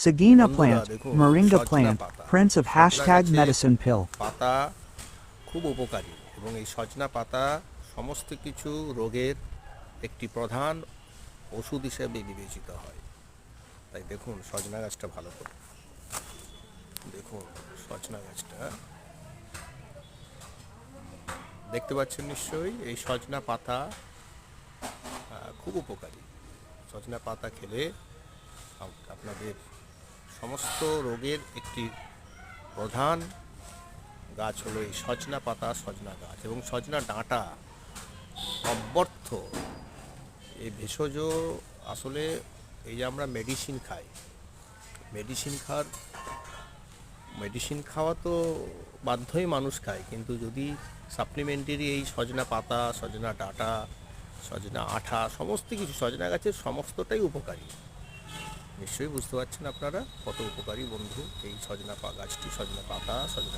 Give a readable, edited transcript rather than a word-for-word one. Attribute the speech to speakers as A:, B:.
A: Sagina
B: বন্ধুরা
A: plant,
B: দেখুন
A: moringa
B: সজনা
A: plant,
B: পাতা,
A: prince of
B: সজনা
A: hashtag
B: গাছের
A: medicine pill.
B: পাতা খুব উপকারী এবং এই সজনা পাতা সমস্ত কিছু রোগের একটি প্রধান ওষুধ হিসেবে বিবেচিত হয়। তাই দেখুন সজনা গাছটা ভালো করে দেখুন। সজনা গাছটা দেখতে পাচ্ছেন নিশ্চয়ই। এই সজনা পাতা খুব উপকারী। সজনা পাতা খেলে আপনাদের সমস্ত রোগের একটি প্রধান গাছ হলো এই সজনা পাতা, সজনা গাছ এবং সজনা ডাঁটা অব্যর্থ। এই ভেষজ আসলে এই যে আমরা মেডিসিন খাই, মেডিসিন খাওয়া তো বাধ্যই মানুষ খায়, কিন্তু যদি সাপ্লিমেন্টারি এই সজনা পাতা, সজনা ডাঁটা, সজনা আঠা সমস্ত কিছু সজনা গাছের সমস্তটাই উপকারী। নিশ্চয়ই বুঝতে পারছেন আপনারা কত উপকারী বন্ধু এই সজনা গাছটি, সজনা পাতা, সজনা